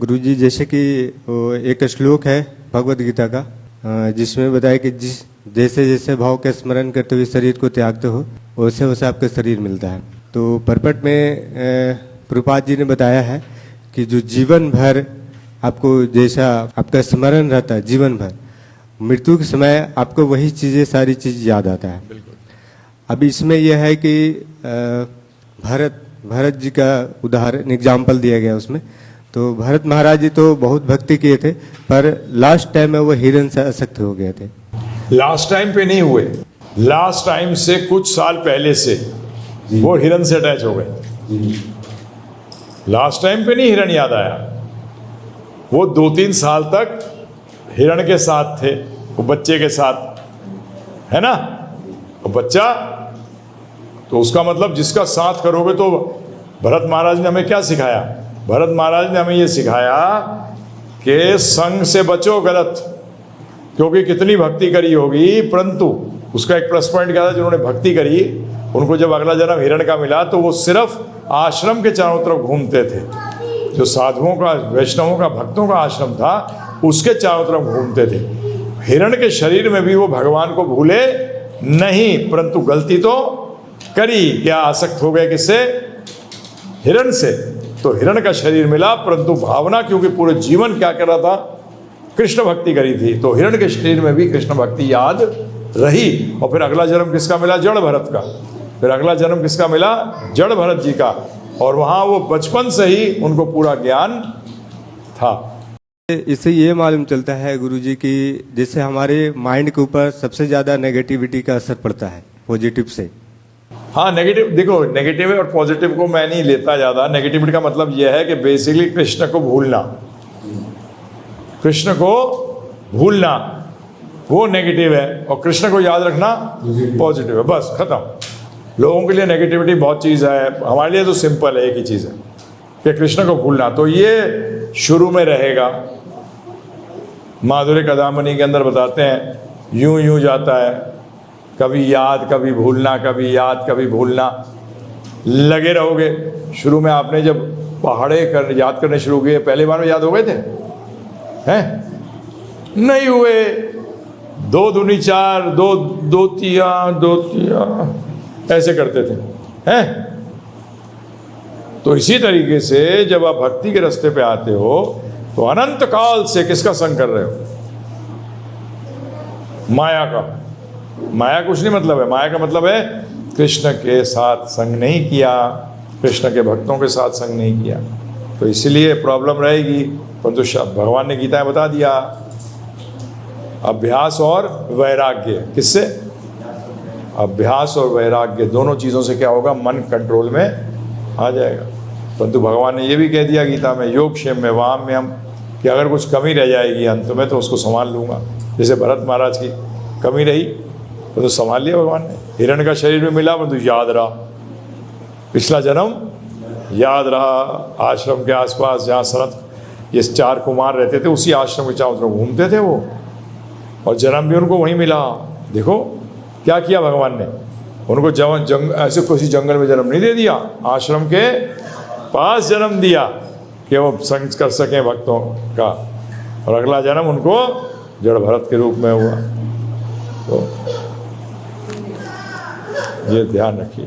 गुरुजी, जैसे कि वो एक श्लोक है भगवत गीता का, जिसमें बताया कि जिस जैसे जैसे भाव के स्मरण करते हुए शरीर को त्यागते हो वैसे वैसे आपका शरीर मिलता है। तो परपट में प्रभुपाद जी ने बताया है कि जो जीवन भर आपको जैसा आपका स्मरण रहता है, जीवन भर मृत्यु के समय आपको वही चीज़ें सारी चीज़ याद आता है। अभी इसमें यह है कि भरत जी का उदाहरण एग्जाम्पल दिया गया उसमें। तो भरत महाराज जी तो बहुत भक्ति किए थे, पर लास्ट टाइम में वो हिरण से आसक्त हो गए थे। लास्ट टाइम पे नहीं हुए, लास्ट टाइम से कुछ साल पहले से वो हिरण से अटैच हो गए। लास्ट टाइम पे नहीं हिरण याद आया, वो 2-3 साल तक हिरण के साथ थे, वो बच्चे के साथ, है ना। वो बच्चा तो उसका मतलब जिसका साथ करोगे। तो भरत महाराज ने हमें क्या सिखाया? भरत महाराज ने हमें ये सिखाया कि संग से बचो गलत, क्योंकि कितनी भक्ति करी होगी, परंतु उसका एक प्लस पॉइंट क्या था, जिन्होंने भक्ति करी उनको जब अगला जन्म हिरण का मिला तो वो सिर्फ आश्रम के चारों तरफ घूमते थे। जो साधुओं का, वैष्णवों का, भक्तों का आश्रम था उसके चारों तरफ घूमते थे। हिरण के शरीर में भी वो भगवान को भूले नहीं, परंतु गलती तो करी। क्या आसक्त हो गए? किससे? हिरण से। तो हिरण का शरीर मिला, परंतु भावना, क्योंकि पूरे जीवन क्या कर रहा था? कृष्ण भक्ति करी थी। तो हिरण के शरीर में भी कृष्ण भक्ति याद रही। और फिर अगला जन्म किसका मिला? जड़ भरत का। फिर अगला जन्म किसका मिला? जड़ भरत जी का। और वहां वो बचपन से ही उनको पूरा ज्ञान था। इससे ये मालूम चलता है गुरुजी कि जैसे हमारे माइंड के ऊपर सबसे ज्यादा नेगेटिविटी का असर पड़ता है पॉजिटिव से। हाँ, नेगेटिव, देखो नेगेटिव और पॉजिटिव को मैं नहीं लेता ज़्यादा। नेगेटिविटी का मतलब यह है कि बेसिकली कृष्ण को भूलना, कृष्ण को भूलना वो नेगेटिव है, और कृष्ण को याद रखना पॉजिटिव है। बस खत्म। लोगों के लिए नेगेटिविटी बहुत चीज़ है, हमारे लिए तो सिंपल है, एक ही चीज़ है कि कृष्ण को भूलना। तो ये शुरू में रहेगा। माधुर्य कदामनी के अंदर बताते हैं, यूं यूं जाता है, कभी याद कभी भूलना, कभी याद कभी भूलना, लगे रहोगे। शुरू में आपने जब पहाड़े याद करने शुरू किए, पहले बार में याद हो गए थे? हैं? नहीं हुए। 2 दूनी 4, 2 तिया ऐसे करते थे, हैं? तो इसी तरीके से जब आप भक्ति के रास्ते पे आते हो तो अनंत काल से किसका संग कर रहे हो? माया का। माया कुछ नहीं मतलब है। माया का मतलब है कृष्ण के साथ संग नहीं किया, कृष्ण के भक्तों के साथ संग नहीं किया। तो इसीलिए प्रॉब्लम रहेगी। परंतु भगवान ने गीता में बता दिया, अभ्यास और वैराग्य। किससे? अभ्यास और वैराग्य दोनों चीज़ों से क्या होगा? मन कंट्रोल में आ जाएगा। परंतु भगवान ने ये भी कह दिया गीता में, योग क्षेम में वाम में हम, कि अगर कुछ कमी रह जाएगी अंत में तो उसको संभाल लूँगा। जैसे भरत महाराज की कमी रही तो संभाल लिया भगवान ने। हिरण का शरीर में मिला, परंतु याद रहा, पिछला जन्म याद रहा। आश्रम के आसपास जहाँ सनत ये 4 कुमार रहते थे, उसी आश्रम के चारों तरफ घूमते थे वो, और जन्म भी उनको वहीं मिला। देखो क्या किया भगवान ने, उनको ऐसे किसी जंगल में जन्म नहीं दे दिया, आश्रम के पास जन्म दिया कि वो संग कर सकें भक्तों का। और अगला जन्म उनको जड़ भरत के रूप में हुआ। तो ये ध्यान रखिए।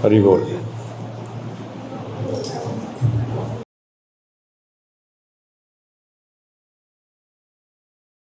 हरि बोल।